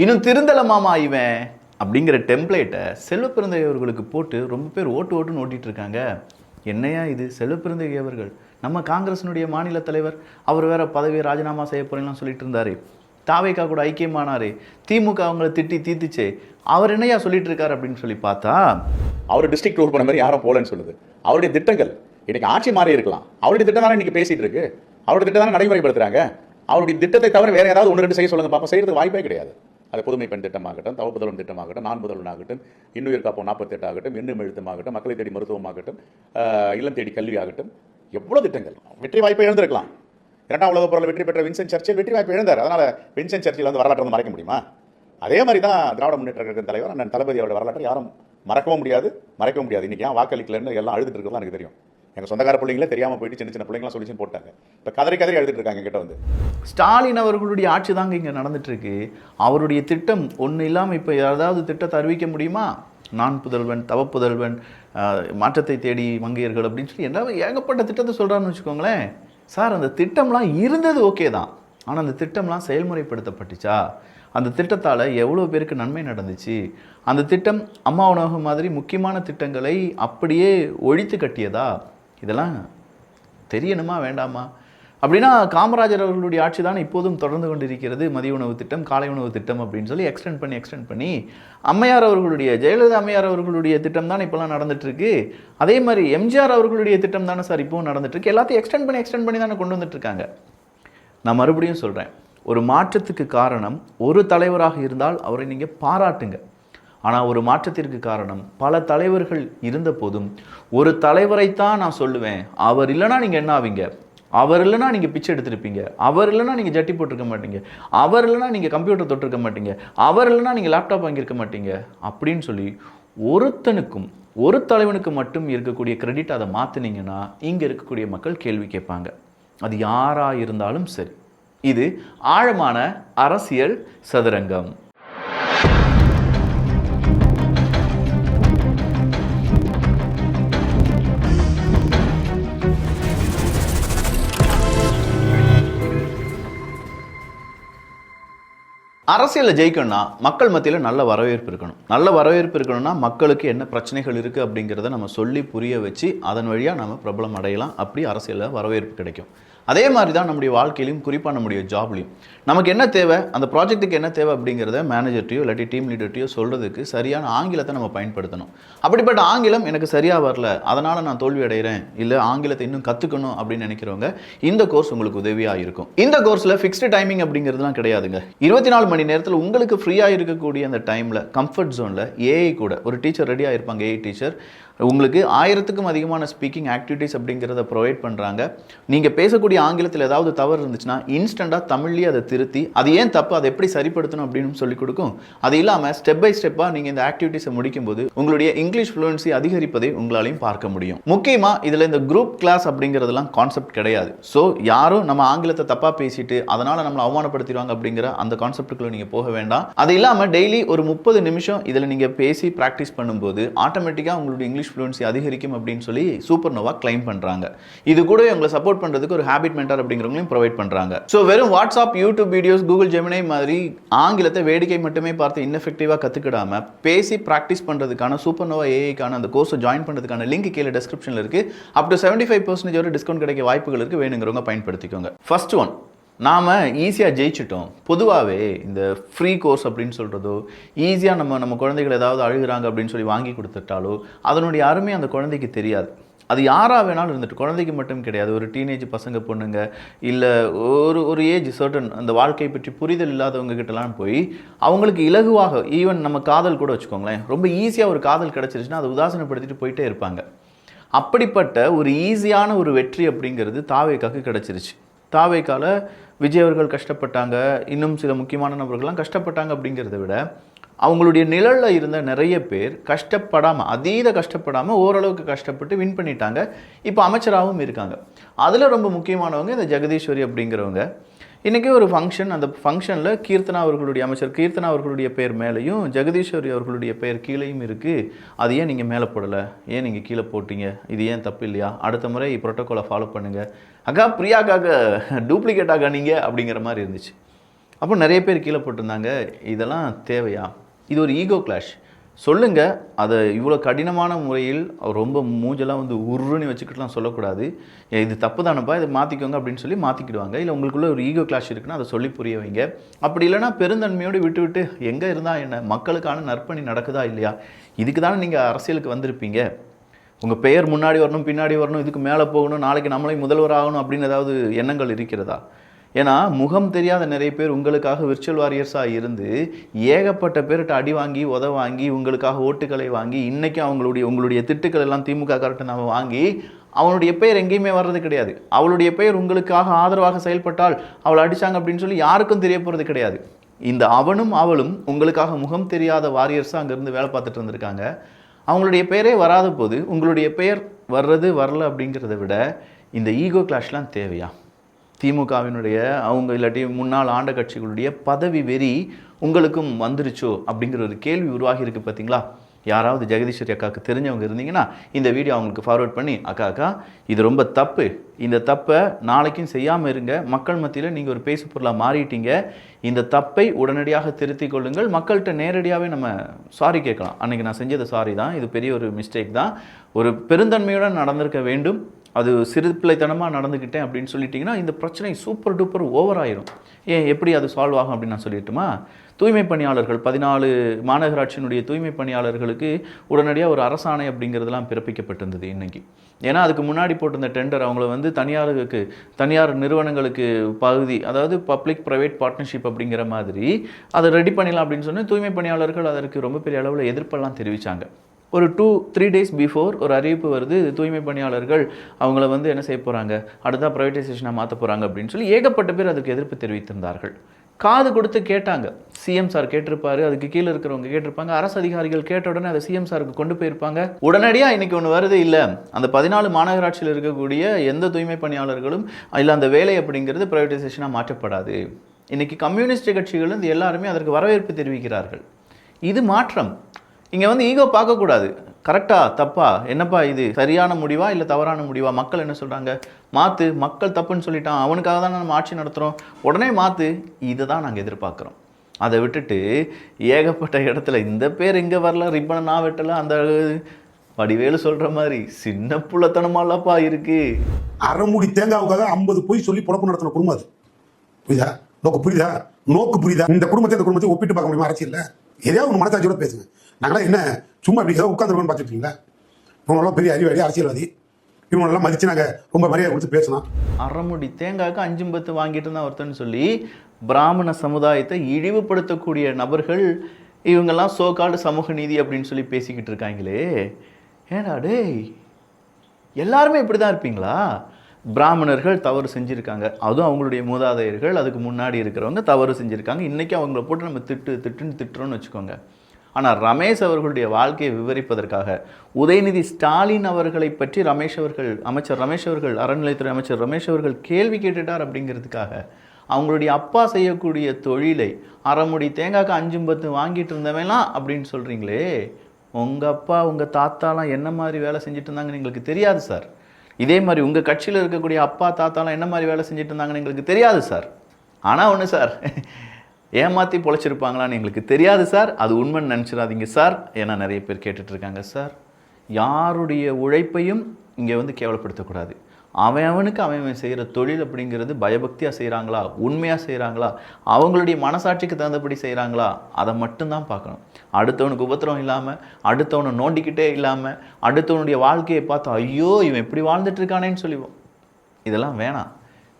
இன்னும் திருந்தலமாமா இவன் அப்படிங்கிற டெம்ப்ளேட்டை செல்வப்பிறந்தகை அவர்களுக்கு போட்டு ரொம்ப பேர் ஓட்டுன்னு ஓட்டிட்டு இருக்காங்க. என்னையா இது? செல்வப்பிறந்தகை அவர்கள் நம்ம காங்கிரஸினுடைய மாநில தலைவர், அவர் வேற பதவியை ராஜினாமா செய்ய போறேன்னு சொல்லிட்டு இருந்தாரு. தாவேகா கூட ஐக்கியமானாரு, திமுக அவங்கள திட்டி தீர்த்துச்சே, அவர் என்னையா சொல்லிட்டு இருக்காரு அப்படின்னு சொல்லி பார்த்தா, அவர் டிஸ்ட்ரிக்ட் டூர் பண்ண மாதிரி யாரும் போலன்னு சொல்லுது. அவருடைய திட்டங்கள் இன்னைக்கு ஆட்சி மாறி இருக்கலாம், அவருடைய திட்டம் தானே இன்னைக்கு பேசிட்டு இருக்கு, அவருடைய திட்டம் தானே நடைமுறைப்படுத்துறாங்க. அவருடைய திட்டத்தை தவிர வேற ஏதாவது ஒன்று ரெண்டு செய்ய சொல்லுங்க பாப்பா. செய்யறதுக்கு வாய்ப்பே கிடையாது. அது புதுமை பெண் திட்டமாகட்டும், தவ புதல்வன் திட்டமாகட்டும், நான் முதல்வனாகட்டும், இன்னுயிர் காப்போம் 48 ஆகட்டும், எண்ணும் எழுத்துமாகட்டும், மக்களை தேடி மருத்துவமாகட்டும், இல்லம் தேடி கல்வி ஆகட்டும், எவ்வளவு திட்டங்கள். வெற்றி வாய்ப்பை இழந்திருக்கலாம். இரண்டாம் உலக போரில் வெற்றி பெற்ற வின்சென்ட் சர்ச்சில் வெற்றி வாய்ப்பு இழந்தார். அதனால வின்சென்ட் சர்ச்சில் வந்து வரலாற்றை வந்து மறைக்க முடியுமா? அதே மாதிரி தான் திராவிட முன்னேற்ற கழகத்தின் தலைவர் அண்ணன் தளபதி அவருடைய வரலாற்றை யாரும் மறக்கவும் முடியாது, மறைக்கவும் முடியாது. இன்னைக்கு ஏன் வாக்களிக்கலன்னு எல்லாம் அழுதுட்டு இருக்கிறது எனக்கு தெரியும். எங்கள் சொந்தக்கார பிள்ளைங்களே தெரியாமல் போயிட்டு சின்ன சின்ன பிள்ளைங்களாம் சொல்லிச்சு போட்டாங்க. இப்போ கதறி எழுதிட்டு இருக்காங்க கிட்ட வந்து. ஸ்டாலின் அவர்களுடைய ஆட்சி தாங்க இங்கே நடந்துட்டு இருக்கு. அவருடைய திட்டம் ஒன்று இல்லாமல் இப்போ ஏதாவது திட்டத்தை அறிவிக்க முடியுமா? நான் புதல்வன், தவ புதல்வன், மாற்றத்தை தேடி மங்கையர்கள் அப்படின்னு சொல்லி என்ன ஏகப்பட்ட திட்டத்தை சொல்கிறான்னு வச்சுக்கோங்களேன். சார், அந்த திட்டம்லாம் இருந்தது ஓகே தான், ஆனால் அந்த திட்டம்லாம் செயல்முறைப்படுத்தப்பட்டுச்சா? அந்த திட்டத்தால் எவ்வளோ பேருக்கு நன்மை நடந்துச்சு? அந்த திட்டம் அம்மா உணவகம் மாதிரி முக்கியமான திட்டங்களை அப்படியே ஒழித்து கட்டியதா? இதெல்லாம் தெரியணுமா வேண்டாமா? அப்படின்னா காமராஜர் அவர்களுடைய ஆட்சி தான் இப்போதும் தொடர்ந்து கொண்டிருக்கிறது. மதிய உணவு திட்டம், காலை உணவு திட்டம் அப்படின்னு சொல்லி எக்ஸ்டெண்ட் பண்ணி அம்மையார் அவர்களுடைய, ஜெயலலிதா அம்மையார் அவர்களுடைய திட்டம் தானே இப்போலாம் நடந்துட்டுருக்கு. அதே மாதிரி எம்ஜிஆர் அவர்களுடைய திட்டம் தானே சார் இப்போவும் நடந்துட்டுருக்கு. எல்லாத்தையும் எக்ஸ்டெண்ட் பண்ணி தானே கொண்டு வந்துட்டுருக்காங்க. நான் மறுபடியும் சொல்கிறேன், ஒரு மாற்றத்துக்கு காரணம் ஒரு தலைவராக இருந்தால் அவரை நீங்கள் பாராட்டுங்க. ஆனால் ஒரு மாற்றத்திற்கு காரணம் பல தலைவர்கள் இருந்த போதும் ஒரு தலைவரைத்தான் நான் சொல்லுவேன். அவர் இல்லைனா நீங்கள் என்ன ஆவீங்க? அவர் இல்லைனா நீங்கள் பிச்சை எடுத்திருப்பீங்க, அவர் இல்லைனா நீங்கள் ஜட்டி போட்டிருக்க மாட்டீங்க, அவர் இல்லைனா நீங்கள் கம்ப்யூட்டர் தொட்டிருக்க மாட்டீங்க, அவர் இல்லைனா நீங்கள் லேப்டாப் வாங்கியிருக்க மாட்டீங்க அப்படின்னு சொல்லி ஒருத்தனுக்கும் ஒரு தலைவனுக்கு மட்டும் இருக்கக்கூடிய கிரெடிட் அதை மாற்றினீங்கன்னா இங்கே இருக்கக்கூடிய மக்கள் கேள்வி கேட்பாங்க. அது யாராக இருந்தாலும் சரி. இது ஆழமான அரசியல் சதுரங்கம். அரசியலில் ஜெயிக்கணும்னா மக்கள் மத்தியில் நல்ல வரவேற்பு இருக்கணும். நல்ல வரவேற்பு இருக்கணும்னா மக்களுக்கு என்ன பிரச்சனைகள் இருக்குது அப்படிங்கிறத நம்ம சொல்லி புரிய வச்சு அதன் வழியாக நம்ம பிரபலம் அடையலாம். அப்படி அரசியலில் வரவேற்பு கிடைக்கும். அதே மாதிரி தான் நம்முடைய வாழ்க்கையிலையும், குறிப்பாக நம்முடைய ஜாப்லையும் நமக்கு என்ன தேவை, அந்த ப்ராஜெக்ட்டுக்கு என்ன தேவை அப்படிங்கிறத மேனேஜர்ட்டையோ இல்லாட்டி டீம் லீடர்ட்டையோ சொல்கிறதுக்கு சரியான ஆங்கிலத்தை நம்ம பயன்படுத்தணும். அப்படிப்பட்ட ஆங்கிலம் எனக்கு சரியாக வரல, அதனால் நான் தோல்வி அடைகிறேன், இல்லை ஆங்கிலத்தை இன்னும் கற்றுக்கணும் அப்படின்னு நினைக்கிறவங்க இந்த கோர்ஸ் உங்களுக்கு உதவியாக இருக்கும். இந்த கோர்ஸில் ஃபிக்ஸ்டு டைமிங் அப்படிங்கிறதுலாம் கிடையாதுங்க. 24 மணி நேரத்தில் உங்களுக்கு ஃப்ரீயாக இருக்கக்கூடிய அந்த டைமில் கம்ஃபர்ட் ஜோனில் ஏஐ கூட ஒரு டீச்சர் ரெடியாக இருப்பாங்க. ஏஐ டீச்சர் உங்களுக்கு 1000க்கும் அதிகமான ஸ்பீக்கிங் ஆக்டிவிட்டீஸ் அப்படிங்கிறத ப்ரொவைட் பண்ணுறாங்க. நீங்கள் பேசக்கூடிய ஆங்கிலத்தில் ஏதாவது தவறு இருந்துச்சுன்னா இன்ஸ்டண்ட்டாக தமிழ்லேயே அதை திருத்தி அது ஏன் தப்பு, அதை எப்படி சரிப்படுத்தணும் அப்படின்னு சொல்லிக் கொடுக்கும். அது இல்லாமல் ஸ்டெப் பை ஸ்டெப்பாக நீங்கள் இந்த ஆக்டிவிட்டீஸை முடிக்கும்போது உங்களுடைய இங்கிலீஷ் ஃப்ளூயன்சி அதிகரிப்பதை உங்களாலையும் பார்க்க முடியும். முக்கியமாக இதில் இந்த குரூப் கிளாஸ் அப்படிங்கிறதுலாம் கான்செப்ட் கிடையாது. ஸோ யாரும் நம்ம ஆங்கிலத்தை தப்பாக பேசிட்டு அதனால் நம்மளை அவமானப்படுத்திடுவாங்க அப்படிங்கிற அந்த கான்செப்டுக்குள்ளே நீங்கள் போக வேண்டாம். அது இல்லாமல் டெய்லி ஒரு 30 நிமிஷம் இதில் நீங்கள் பேசி ப்ராக்டிஸ் பண்ணும்போது ஆட்டோமேட்டிக்காக உங்களுடைய இங்கிலீஷ் ஃப்ளூயன்சி அதிகரிக்கும் அப்படின்னு சொல்லி சூப்பர் நோவா கிளைம் பண்றாங்க. இது கூட உங்களை சப்போர்ட் பண்றதுக்கு ஒரு ஹேபிட் மென்டார் அப்படிங்கிறவங்களையும் ப்ரொவைட் பண்றாங்க. ஸோ வெறும் WhatsApp, YouTube videos, Google Gemini மாதிரி ஆங்கிலத்தை வேடிக்கை மட்டுமே பார்த்து இன்னெஃபெக்டிவா கத்துக்கிடாம பேசி ப்ராக்டிஸ் பண்றதுக்கான சூப்பர் நோவா ஏஐக்கான அந்த கோர்ஸை ஜாயின் பண்றதுக்கான லிங்க் கீழே டிஸ்கிரிப்ஷன்ல இருக்கு. அப் டு 75% வரை டிஸ்கவுண்ட் கிடைக்க வாய்ப்புகள் இருக்கு. வேணுங்கிறவங்க பயன்படுத்திக்கோங்க. ஃபர்ஸ்ட் ஒன், நாம் ஈஸியாக ஜெயிச்சிட்டோம். பொதுவாகவே இந்த ஃப்ரீ கோர்ஸ் அப்படின்னு சொல்கிறதோ, ஈஸியாக நம்ம குழந்தைகள் ஏதாவது அழுகிறாங்க அப்படின்னு சொல்லி வாங்கி கொடுத்துட்டாலோ அதனுடைய அருமை அந்த குழந்தைக்கு தெரியாது. அது யாராக வேணாலும் இருந்துட்டு, குழந்தைக்கு மட்டும் கிடையாது, ஒரு டீனேஜ் பசங்க பொண்ணுங்க இல்லை ஒரு ஏஜ் சர்டன் அந்த வாழ்க்கை பற்றி புரிதல் இல்லாதவங்க கிட்டலாம் போய் அவங்களுக்கு இலகுவாக, ஈவன் நம்ம காதல் கூட வச்சுக்கோங்களேன், ரொம்ப ஈஸியாக ஒரு காதல் கிடச்சிருச்சுன்னா அதை உதாசனப்படுத்திட்டு போயிட்டே இருப்பாங்க. அப்படிப்பட்ட ஒரு ஈஸியான ஒரு வெற்றி அப்படிங்கிறது தாவேக்காக்கு கிடச்சிருச்சு. தாவேக்கால விஜய் அவர்கள் கஷ்டப்பட்டாங்க, இன்னும் சில முக்கியமான நபர்கள்லாம் கஷ்டப்பட்டாங்க அப்படிங்கிறத விட அவங்களுடைய நிழலில் இருந்த நிறைய பேர் கஷ்டப்படாமல், அதீத கஷ்டப்படாமல் ஓரளவுக்கு கஷ்டப்பட்டு வின் பண்ணிட்டாங்க. இப்போ அமைச்சராகவும் இருக்காங்க. அதில் ரொம்ப முக்கியமானவங்க இந்த ஜெகதீஸ்வரி அப்படிங்கிறவங்க. இன்றைக்கி ஒரு ஃபங்க்ஷன், அந்த ஃபங்க்ஷனில் கீர்த்தனா அவர்களுடைய, அமைச்சர் கீர்த்தனா அவர்களுடைய பேர் மேலேயும் ஜெகதீஸ்வரி அவர்களுடைய பெயர் கீழேயும் இருக்குது. அது ஏன் நீங்கள் மேலே போடலை, ஏன் நீங்கள் கீழே போட்டீங்க, இது ஏன் தப்பு இல்லையா, அடுத்த முறை ப்ரோட்டோக்காலை ஃபாலோ பண்ணுங்கள், அக்கா பிரியாக்காக டூப்ளிகேட் ஆகா நீங்கள் அப்படிங்கிற மாதிரி இருந்துச்சு. அப்போ நிறைய பேர் கீழே போட்டிருந்தாங்க, இதெல்லாம் தேவையா? இது ஒரு ஈகோ கிளாஷ். சொல்லுங்கள், அதை இவ்வளோ கடினமான முறையில் ரொம்ப மூஞ்செல்லாம் வந்து உருன்னு வச்சுக்கிட்டுலாம் சொல்லக்கூடாது. இது தப்பு தானப்பா, இதை மாற்றிக்கோங்க அப்படின்னு சொல்லி மாற்றிக்கிடுவாங்க. இல்லை உங்களுக்குள்ள ஒரு ஈகோ கிளாஷ் இருக்குன்னா அதை சொல்லி புரிய வைங்க. அப்படி இல்லைனா பெருந்தன்மையோடு விட்டு விட்டு எங்கே இருந்தால் என்ன, மக்களுக்கான நற்பணி நடக்குதா இல்லையா, இதுக்கு தானே நீங்கள் அரசியலுக்கு வந்திருப்பீங்க. உங்கள் பெயர் முன்னாடி வரணும், பின்னாடி வரணும், இதுக்கு மேலே போகணும், நாளைக்கு நம்மளே முதல்வர் ஆகணும் அப்படின்னு ஏதாவது எண்ணங்கள் இருக்கிறதா? ஏன்னா முகம் தெரியாத நிறைய பேர் உங்களுக்காக விர்ச்சுவல் வாரியர்ஸாக இருந்து ஏகப்பட்ட பேர்கிட்ட அடி வாங்கி வாங்கி உங்களுக்காக ஓட்டுக்களை வாங்கி இன்றைக்கி உங்களுடைய திட்டுக்கள் எல்லாம் திமுக கரெக்டாக நம்ம வாங்கி அவனுடைய பெயர் எங்கேயுமே வர்றது கிடையாது. அவளுடைய பெயர் உங்களுக்காக ஆதரவாக செயல்பட்டால் அவளை அடித்தாங்க அப்படின்னு சொல்லி யாருக்கும் தெரிய போகிறது கிடையாது. இந்த அவனும் அவளும் உங்களுக்காக முகம் தெரியாத வாரியர்ஸாக அங்கேருந்து வேலை பார்த்துட்டு இருந்திருக்காங்க. அவங்களுடைய பெயரே வராத போது உங்களுடைய பெயர் வர்றது வரல அப்படிங்கிறத விட இந்த ஈகோ கிளாஷ்லாம் தேவையா? திமுகவினுடைய அவங்க இல்லாட்டி முன்னாள் ஆண்ட கட்சிகளுடைய பதவி வெறி உங்களுக்கும் வந்துருச்சோ அப்படிங்கிற ஒரு கேள்வி உருவாகி இருக்குது பார்த்தீங்களா? யாராவது ஜெகதீஸ்வரி அக்காவுக்கு தெரிஞ்சவங்க இருந்தீங்கன்னா இந்த வீடியோ அவங்களுக்கு ஃபார்வர்ட் பண்ணி, அக்கா இது ரொம்ப தப்பு, இந்த தப்பை நாளைக்கும் செய்யாமல் இருங்க, மக்கள் மத்தியில் நீங்கள் ஒரு பேசு பொருளாக மாறிட்டீங்க, இந்த தப்பை உடனடியாக திருத்திக் கொள்ளுங்கள், மக்கள்கிட்ட நேரடியாகவே நம்ம சாரி கேட்கலாம். அன்றைக்கி நான் செஞ்சது சாரி தான், இது பெரிய ஒரு மிஸ்டேக் தான், ஒரு பெருந்தன்மையுடன் நடந்திருக்க வேண்டும், அது சிறுபிள்ளைத்தனமாக நடந்துக்கிட்டேன் அப்படின்னு சொல்லிட்டிங்கன்னா இந்த பிரச்சனை சூப்பர் டூப்பர் ஓவர் ஆயிரும். எப்படி அது சால்வ் ஆகும் அப்படின்னு நான் சொல்லிட்டுமா? தூய்மை பணியாளர்கள் 14 மாநகராட்சியினுடைய தூய்மை பணியாளர்களுக்கு உடனடியாக ஒரு அரசாணை அப்படிங்கிறதுலாம் பிறப்பிக்கப்பட்டிருந்தது இன்றைக்கி. ஏன்னா அதுக்கு முன்னாடி போட்டிருந்த டெண்டர் அவங்கள வந்து தனியார் நிறுவனங்களுக்கு பகுதி, அதாவது பப்ளிக் ப்ரைவேட் பார்ட்னர்ஷிப் அப்படிங்கிற மாதிரி அதை ரெடி பண்ணிடலாம் அப்படின்னு சொன்னால் தூய்மை பணியாளர்கள் அதற்கு ரொம்ப பெரிய அளவில் எதிர்ப்பெல்லாம் தெரிவித்தாங்க. ஒரு 2-3 டேஸ் பிஃபோர் ஒரு அறிவிப்பு வருது, தூய்மை பணியாளர்கள் அவங்கள வந்து என்ன செய்ய போகிறாங்க, அடுத்த ப்ரைவேட்டைசேஷனாக மாற்ற போகிறாங்க அப்படின்னு சொல்லி ஏகப்பட்ட பேர் அதுக்கு எதிர்ப்பு தெரிவித்திருந்தார்கள். காது கொடுத்து கேட்டாங்க. சிஎம் சார் கேட்டிருப்பாரு, அதுக்கு கீழே இருக்கிறவங்க கேட்டிருப்பாங்க, அரசு அதிகாரிகள் கேட்ட உடனே அதை சிஎம் சாருக்கு கொண்டு போயிருப்பாங்க. உடனடியாக இன்றைக்கி ஒன்று வருது, இல்லை அந்த 14 மாநகராட்சியில் இருக்கக்கூடிய எந்த தூய்மை பணியாளர்களும் இல்லை அந்த வேலை அப்படிங்கிறது ப்ரைவேட்டைசேஷனாக மாற்றப்படாது. இன்றைக்கி கம்யூனிஸ்ட் கட்சிகள் வந்து எல்லாருமே அதற்கு வரவேற்பு தெரிவிக்கிறார்கள். இது மாற்றம். இங்கே வந்து ஈகோ பார்க்கக்கூடாது. கரெக்டாக தப்பா, என்னப்பா இது சரியான முடிவா இல்லை தவறான முடிவா, மக்கள் என்ன சொல்கிறாங்க, மாற்று, மக்கள் தப்புன்னு சொல்லிட்டான், அவனுக்காக தான் நம்ம ஆட்சி நடத்துகிறோம், உடனே மாற்று, இதை தான் நாங்கள் எதிர்பார்க்குறோம். அதை விட்டுட்டு ஏகப்பட்ட இடத்துல இந்த பேர் இங்கே வரல, ரிப்பனை நான் வெட்டலை, அந்த வடிவேலு சொல்கிற மாதிரி சின்ன புள்ளத்தனமாலப்பா இருக்குது. அரைமுடி தேங்காவுக்காக 50 பொய் சொல்லி பொழப்பு நடத்தின குடும்பம் அது. புரியுதா? நோக்கு புரியுதா? இந்த குடும்பத்தை இந்த குடும்பத்தை ஒப்பிட்டு பார்க்க முடியுமா அரசியல்ல? எதையாவது ஒரு மனசாட்சியோட பேசுங்க. நாங்களாம் என்ன சும்மா அப்படி ஏதாவது உட்காந்துருக்கோன்னு பார்த்துருக்கீங்களா? இவங்களெல்லாம் பெரிய அறிவாளி அரசியல்வாதி, இவங்களெல்லாம் மதித்து நாங்கள் ரொம்ப மரியாதை கொடுத்து பேசணும். அரைமுடி தேங்காய்க்கு 5 வாங்கிட்டு இருந்தால் ஒருத்தன்னு சொல்லி பிராமண சமுதாயத்தை இழிவுபடுத்தக்கூடிய நபர்கள் இவங்கெல்லாம் சோகால்டு சமூக நீதி அப்படின்னு சொல்லி பேசிக்கிட்டு இருக்காங்களே. ஏடா டேய், எல்லாருமே இப்படி தான் இருப்பீங்களா? பிராமணர்கள் தவறு செஞ்சுருக்காங்க, அதுவும் அவங்களுடைய மூதாதையர்கள் அதுக்கு முன்னாடி இருக்கிறவங்க தவறு செஞ்சுருக்காங்க, இன்றைக்கி அவங்கள போட்டு நம்ம திட்டுறோன்னு வச்சுக்கோங்க. ஆனால் ரமேஷ் அவர்களுடைய வாழ்க்கையை விவரிப்பதற்காக உதயநிதி ஸ்டாலின் அவர்களை பற்றி அமைச்சர் ரமேஷ் அவர்கள் அறநிலைத்துறை அமைச்சர் ரமேஷ் அவர்கள் கேள்வி கேட்டுட்டார் அப்படிங்கிறதுக்காக அவங்களுடைய அப்பா செய்யக்கூடிய தொழிலை அரைமுடி தேங்காய்க்கு 5-10 வாங்கிட்டு இருந்தவெல்லாம் அப்படின்னு சொல்கிறீங்களே, உங்கள் அப்பா உங்கள் தாத்தாலாம் என்ன மாதிரி வேலை செஞ்சுட்டு இருந்தாங்கன்னு எங்களுக்கு தெரியாது சார். இதே மாதிரி உங்கள் கட்சியில் இருக்கக்கூடிய அப்பா தாத்தாலாம் என்ன மாதிரி வேலை செஞ்சுட்டு இருந்தாங்கன்னு எங்களுக்கு தெரியாது சார். ஆனால் ஒன்று சார், ஏமாற்றி பொழைச்சிருப்பாங்களான்னு எங்களுக்கு தெரியாது சார், அது உண்மைன்னு நினச்சிடாதீங்க சார். ஏன்னா நிறைய பேர் கேட்டுட்ருக்காங்க சார். யாருடைய உழைப்பையும் இங்கே வந்து கேவலப்படுத்தக்கூடாது. அவனுக்கு அவன் செய்கிற தொழில் அப்படிங்கிறது பயபக்தியாக செய்கிறாங்களா, உண்மையாக செய்கிறாங்களா, அவங்களுடைய மனசாட்சிக்கு தகுந்தபடி செய்கிறாங்களா, அதை மட்டும்தான் பார்க்கணும். அடுத்தவனுக்கு உபத்திரம் இல்லாமல், அடுத்தவனை நோண்டிக்கிட்டே இல்லாமல், அடுத்தவனுடைய வாழ்க்கையை பார்த்து ஐயோ இவன் இப்படி வாழ்ந்துட்டு இருக்கானேன்னு சொல்லிவோம். இதெல்லாம் வேணாம்.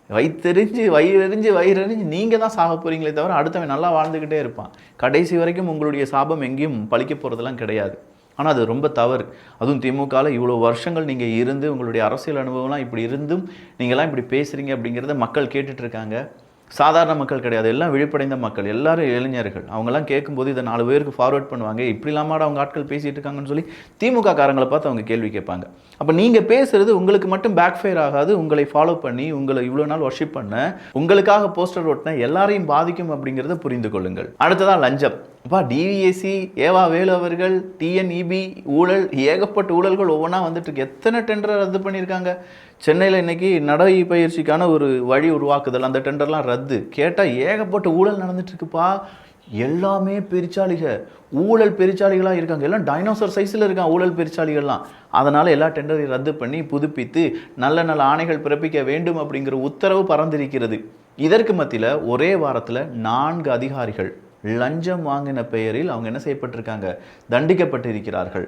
வயிறறிஞ்சு நீங்கள் தான் சாக போகிறீங்களே தவிர அடுத்தவன் நல்லா வாழ்ந்துக்கிட்டே இருப்பான். கடைசி வரைக்கும் உங்களுடைய சாபம் எங்கேயும் பழிக்க போகிறதெல்லாம் கிடையாது. ஆனால் அது ரொம்ப தவறு. அதுவும் திமுகவில் இவ்வளோ வருஷங்கள் நீங்கள் இருந்து உங்களுடைய அரசியல் அனுபவம்லாம் இப்படி இருந்தும் நீங்கள்லாம் இப்படி பேசுகிறீங்க அப்படிங்கிறத மக்கள் கேட்டுட்ருக்காங்க. சாதாரண மக்கள் கிடையாது, எல்லாம் விழிப்படைந்த மக்கள், எல்லாரும் இளைஞர்கள். அவங்கெல்லாம் கேட்கும்போது இதை 4 பேருக்கு ஃபார்வர்ட் பண்ணுவாங்க. இப்படி இல்லாமல் அவங்க ஆட்கள் பேசிகிட்டு இருக்காங்கன்னு சொல்லி திமுக காரங்களை பார்த்து அவங்க கேள்வி கேட்பாங்க. அப்போ நீங்கள் பேசுகிறது உங்களுக்கு மட்டும் பேக் ஃபயர் ஆகாது, உங்களை ஃபாலோ பண்ணி உங்களை இவ்வளோ நாள் வர்ஷிப் பண்ண உங்களுக்காக போஸ்டர் ஓட்டின எல்லாரையும் பாதிக்கும் அப்படிங்கிறத புரிந்து கொள்ளுங்கள். அடுத்ததான் லஞ்சம். அப்பா டிவிஎஸ்சி ஏவா வேலு அவர்கள், டிஎன்இபி ஊழல், ஏகப்பட்ட ஊழல்கள் ஒவ்வொன்றா வந்துட்டு எத்தனை டெண்டரை ரத்து பண்ணியிருக்காங்க. சென்னையில் இன்னைக்கு நடை பயிற்சிக்கான ஒரு வழி உருவாக்குதல், அந்த டெண்டர்லாம் ரத்து. கேட்டால் ஏகப்பட்ட ஊழல் நடந்துட்டு இருக்குப்பா. எல்லாமே பெருச்சாளிக, ஊழல் பெருச்சாளிகளாக இருக்காங்க. எல்லாம் டைனோசர் சைஸில் இருக்காங்க ஊழல் பெருச்சாளிகள்லாம். அதனால் எல்லா டெண்டரையும் ரத்து பண்ணி புதுப்பித்து நல்ல நல்ல ஆணைகள் பிறப்பிக்க வேண்டும் அப்படிங்கிற உத்தரவு பறந்திருக்கிறது. இதற்கு மத்தியில் ஒரே வாரத்தில் 4 அதிகாரிகள் லஞ்சம் வாங்கின பெயரில் அவங்க என்ன செய்யப்பட்டிருக்காங்க, தண்டிக்கப்பட்டிருக்கிறார்கள்.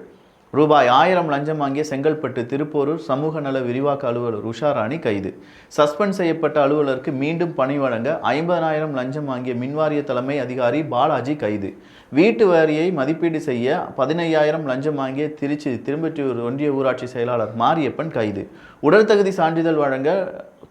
ரூபாய் 1000 லஞ்சம் வாங்கிய செங்கல்பட்டு திருப்போரூர் சமூக நல விரிவாக்க அலுவலர் உஷாராணி கைது. சஸ்பெண்ட் செய்யப்பட்ட அலுவலருக்கு மீண்டும் பணி வழங்க 50,000 லஞ்சம் வாங்கிய மின்வாரிய தலைமை அதிகாரி பாலாஜி கைது. வீட்டு வரியை மதிப்பீடு செய்ய 15,000 லஞ்சம் வாங்கிய திருச்சி திரும்பற்றூர் ஒன்றிய ஊராட்சி செயலாளர் மாரியப்பன் கைது. உடல் தகுதி சான்றிதழ் வழங்க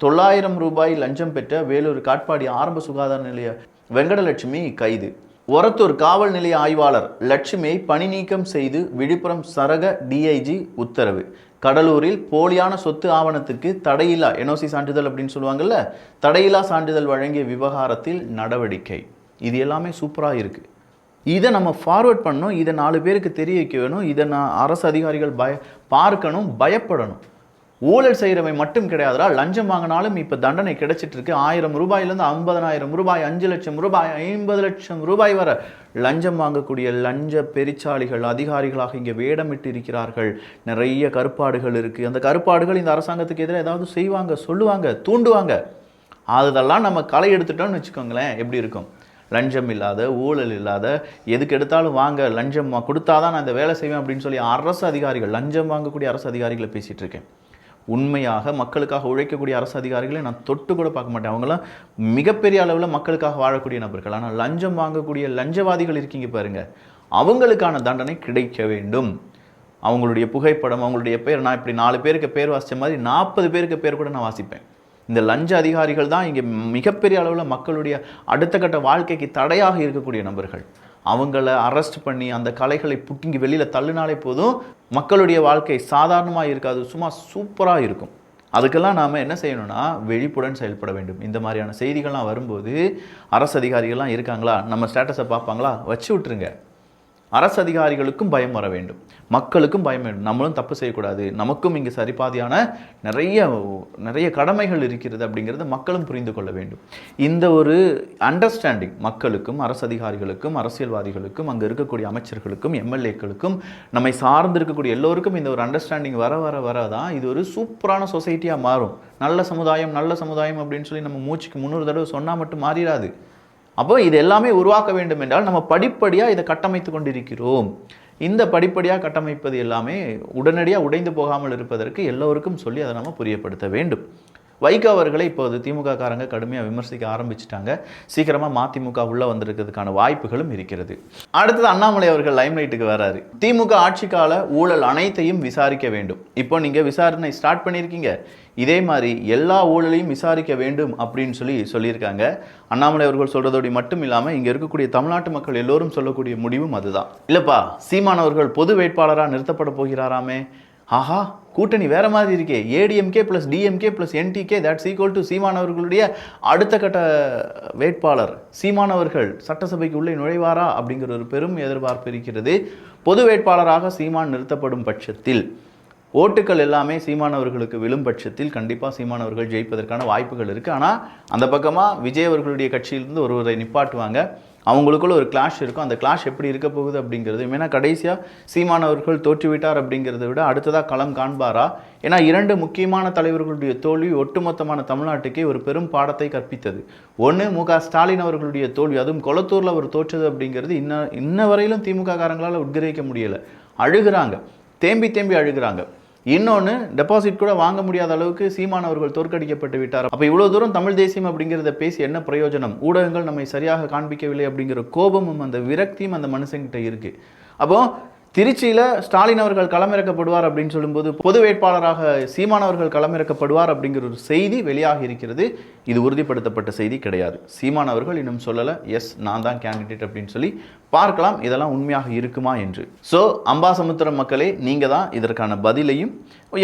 900 ரூபாய் லஞ்சம் பெற்ற வேலூர் காட்பாடி ஆரம்ப சுகாதார நிலைய வெங்கடலட்சுமி கைது. ஒரத்தூர் காவல் நிலைய ஆய்வாளர் லட்சுமியை பணி நீக்கம் செய்து விழுப்புரம் சரக டிஐஜி உத்தரவு. கடலூரில் போலியான சொத்து ஆவணத்துக்கு தடையில்லா என்ஓசி சான்றிதழ் அப்படின்னு சொல்லுவாங்கல்ல, தடையில்லா சான்றிதழ் வழங்கிய விவகாரத்தில் நடவடிக்கை. இது எல்லாமே சூப்பராக இருக்குது. இதை நம்ம ஃபார்வர்ட் பண்ணணும், இதை 4 பேருக்கு தெரிய வைக்க வேணும், இதை அரசு அதிகாரிகள் பார்க்கணும், பயப்படணும். ஊழல் செய்கிறவன் மட்டும் கிடையாதுடா, லஞ்சம் வாங்கினாலும் இப்போ தண்டனை கிடைச்சிட்டு இருக்கு. 1000 ரூபாயிலேருந்து 50,000 ரூபாய், 5 லட்சம் ரூபாய், 50 லட்சம் ரூபாய் வர லஞ்சம் வாங்கக்கூடிய லஞ்ச பெருச்சாளிகள் அதிகாரிகளாக இங்கே வேடமிட்டு இருக்கிறார்கள். நிறைய கருப்பாடுகள் இருக்குது. அந்த கருப்பாடுகள் இந்த அரசாங்கத்துக்கு எதிராக ஏதாவது செய்வாங்க, சொல்லுவாங்க, தூண்டுவாங்க. அதெல்லாம் நம்ம களை எடுத்துட்டோம்னு வச்சுக்கோங்களேன், எப்படி இருக்கும்? லஞ்சம் இல்லாத, ஊழல் இல்லாத, எதுக்கு எடுத்தாலும் வாங்க, லஞ்சம் கொடுத்தாதான் நான் இந்த வேலை செய்வேன் அப்படின்னு சொல்லி அரசு அதிகாரிகள், லஞ்சம் வாங்கக்கூடிய அரசு அதிகாரிகளை பேசிகிட்டு இருக்கேன். உண்மையாக மக்களுக்காக உழைக்கக்கூடிய அரசு அதிகாரிகளை நான் தொட்டு கூட பார்க்க மாட்டேன். அவங்களாம் மிகப்பெரிய அளவில் மக்களுக்காக வாழக்கூடிய நபர்கள். ஆனால் லஞ்சம் வாங்கக்கூடிய லஞ்சவாதிகள் இருக்கீங்க பாருங்க, அவங்களுக்கான தண்டனை கிடைக்க வேண்டும். அவங்களுடைய புகைப்படம், அவங்களுடைய பேர், நான் இப்படி 4 பேருக்கு பேர் வாசித்த மாதிரி 40 பேருக்கு பேர் கூட நான் வாசிப்பேன். இந்த லஞ்ச அதிகாரிகள் தான் இங்கே மிகப்பெரிய அளவில் மக்களுடைய அடுத்த கட்ட வாழ்க்கைக்கு தடையாக இருக்கக்கூடிய நபர்கள். அவங்கள அரெஸ்ட் பண்ணி அந்த கலைகளை புட்டிங்கி வெளியில் தள்ளினாலே போதும், மக்களுடைய வாழ்க்கை சாதாரணமாக இருக்காது, சும்மா சூப்பராக இருக்கும். அதுக்கெல்லாம் நாம் என்ன செய்யணும்னா விழிப்புடன் செயல்பட வேண்டும். இந்த மாதிரியான செய்திகள்லாம் வரும்போது அரசு அதிகாரிகள்லாம் இருக்காங்களா, நம்ம ஸ்டேட்டஸை பார்ப்பாங்களா, வச்சு விட்டுருங்க. அரசு அதிகாரிகளுக்கும் பயம் வர வேண்டும், மக்களுக்கும் பயம் வேண்டும். நம்மளும் தப்பு செய்யக்கூடாது, நமக்கும் இங்கே சரிபாதியான நிறைய கடமைகள் இருக்கிறது அப்படிங்கிறத மக்களும் புரிந்து கொள்ள வேண்டும். இந்த ஒரு அண்டர்ஸ்டாண்டிங் மக்களுக்கும் அரசு அதிகாரிகளுக்கும் அரசியல்வாதிகளுக்கும் அங்கே இருக்கக்கூடிய அமைச்சர்களுக்கும் எம்எல்ஏக்களுக்கும் நம்மை சார்ந்து இருக்கக்கூடிய எல்லோருக்கும் இந்த ஒரு அண்டர்ஸ்டாண்டிங் வர வர வர தான் இது ஒரு சூப்பரான சொசைட்டியாக மாறும். நல்ல சமுதாயம் நல்ல சமுதாயம் அப்படின்னு சொல்லி நம்ம மூச்சுக்கு 300 தடவை சொன்னால் மட்டும் மாறிடாது. அப்போ இது எல்லாமே உருவாக்க வேண்டும் என்றால் நம்ம படிப்படியாக இதை கட்டமைத்து கொண்டிருக்கிறோம். இந்த படிப்படியாக கட்டமைப்பது எல்லாமே உடனடியாக உடைந்து போகாமல் இருப்பதற்கு எல்லோருக்கும் சொல்லி அதை நம்ம புரியப்படுத்த வேண்டும். வைகோ அவர்களை இப்போது திமுக காரங்க கடுமையாக விமர்சிக்க ஆரம்பிச்சிட்டாங்க. சீக்கிரமாக மதிமுக உள்ள வந்திருக்கிறதுக்கான வாய்ப்புகளும் இருக்கிறது. அடுத்தது அண்ணாமலை அவர்கள் லைம்லைட்டுக்கு வராரு. திமுக ஆட்சி கால ஊழல் அனைத்தையும் விசாரிக்க வேண்டும். இப்போ நீங்கள் விசாரணை ஸ்டார்ட் பண்ணியிருக்கீங்க, இதே மாதிரி எல்லா ஊழலையும் விசாரிக்க வேண்டும் அப்படின்னு சொல்லியிருக்காங்க. அண்ணாமலை அவர்கள் சொல்றதோடு மட்டும் இல்லாமல் இங்கே இருக்கக்கூடிய தமிழ்நாட்டு மக்கள் எல்லோரும் சொல்லக்கூடிய முடிவும் அதுதான். இல்லைப்பா, சீமான் அவர்கள் பொது வேட்பாளராக நிறுத்தப்பட போகிறாராமே, ஆஹா கூட்டணி வேற மாதிரி இருக்கே, ADMK plus DMK plus NTK that's equal to Seeman அவர்களுடைய அடுத்த கட்ட வேட்பாளர் சீமான் அவர்கள் சட்டசபைக்கு உள்ளே நுழைவாரா அப்படிங்கிற ஒரு பெரும் எதிர்பார்ப்பு இருக்கிறது. பொது வேட்பாளராக சீமான் நிறுத்தப்படும் பட்சத்தில் ஓட்டுக்கள் எல்லாமே சீமானவர்களுக்கு விழும் பட்சத்தில் கண்டிப்பாக சீமானவர்கள் ஜெயிப்பதற்கான வாய்ப்புகள் இருக்குது. ஆனால் அந்த பக்கமாக விஜய் அவர்களுடைய கட்சியிலிருந்து ஒருவரை நிப்பாட்டுவாங்க, அவங்களுக்குள்ள ஒரு கிளாஷ் இருக்கும். அந்த கிளாஷ் எப்படி இருக்க போகுது அப்படிங்கிறது, ஏன்னா கடைசியாக சீமானவர்கள் தோற்றுவிட்டார் அப்படிங்கிறத விட அடுத்ததாக களம் காண்பாரா? ஏன்னா 2 முக்கியமான தலைவர்களுடைய தோல்வி ஒட்டுமொத்தமான தமிழ்நாட்டுக்கே ஒரு பெரும் பாடத்தை கற்பித்தது. ஒன்று மு.க. ஸ்டாலின் அவர்களுடைய தோல்வி, அதுவும் கொளத்தூரில் அவர் தோற்றது அப்படிங்கிறது இன்ன வரையிலும் திமுக காரங்களால் உட்கிரகிக்க முடியலை. அழுகிறாங்க, தேம்பி அழுகிறாங்க. இன்னொன்று, டெபாசிட் கூட வாங்க முடியாத அளவுக்கு சீமான் அவர்கள் தோற்கடிக்கப்பட்டு விட்டார். அப்போ இவ்வளோ தூரம் தமிழ் தேசியம் அப்படிங்கிறத பேசி என்ன பிரயோஜனம்? ஊடகங்கள் நம்மை சரியாக காண்பிக்கவில்லை அப்படிங்கிற கோபமும் அந்த விரக்தியும் அந்த மனுஷங்கிட்ட இருக்குது. அப்போ திருச்சியில் ஸ்டாலின் அவர்கள் களமிறக்கப்படுவார் அப்படின்னு சொல்லும்போது பொது வேட்பாளராக சீமான் அவர்கள் களமிறக்கப்படுவார் அப்படிங்கிற ஒரு செய்தி வெளியாகி இருக்கிறது. இது உறுதிப்படுத்தப்பட்ட செய்தி கிடையாது. சீமான் அவர்கள் இன்னும் சொல்லலை, எஸ் நான் தான் கேண்டிடேட் அப்படின்னு சொல்லி பார்க்கலாம் இதெல்லாம் உண்மையாக இருக்குமா என்று. ஸோ அம்பாசமுத்திரம் மக்களே, நீங்கள் தான் இதற்கான பதிலையும்,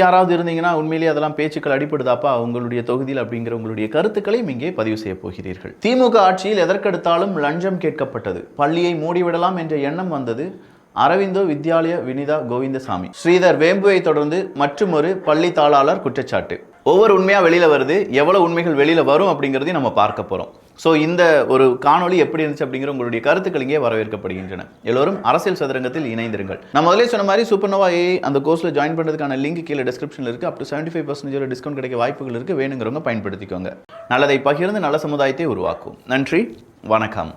யாராவது இருந்தீங்கன்னா உண்மையிலேயே அதெல்லாம் பேச்சுக்கள் அடிப்படுதாப்பா உங்களுடைய தொகுதியில் அப்படிங்கிற உங்களுடைய கருத்துக்களையும் இங்கே பதிவு செய்ய போகிறீர்கள். திமுக ஆட்சியில் எதற்கெடுத்தாலும் லஞ்சம் கேட்கப்பட்டது, பள்ளியை மூடிவிடலாம் என்ற எண்ணம் வந்தது. அரவிந்தோ வித்யாலய வினிதா கோவிந்தசாமி. ஸ்ரீதர் வேம்புவை தொடர்ந்து மற்றுமொரு பள்ளி தாளாளர் குற்றச்சாட்டு. ஒவ்வொரு உண்மையாக வெளியில் வருது, எவ்வளோ உண்மைகள் வெளியில் வரும் அப்படிங்கிறதையும் நம்ம பார்க்க போகிறோம். ஸோ இந்த ஒரு காணொளி எப்படி இருந்துச்சு அப்படிங்கிற உங்களுடைய கருத்துக்கள் இங்கே வரவேற்கப்படுகின்றன. எல்லோரும் அரசியல் சதுரங்கத்தில் இணைந்திருங்கள். நான் முதலே சொன்ன மாதிரி சூப்பர்னோவா ஏஐ அந்த கோர்ஸில் ஜாயின் பண்ணுறதுக்கான லிங்க் கீழே டிஸ்கிரிப்ஷனில் இருக்குது. அப் டு 75% டிஸ்கவுண்ட் கிடைக்க வாய்ப்புகள் இருக்குது. வேணுங்கிறவங்க பயன்படுத்திக்கோங்க. நல்லதை பகிர்ந்து நல்ல சமுதாயத்தை உருவாக்கும். நன்றி, வணக்கம்.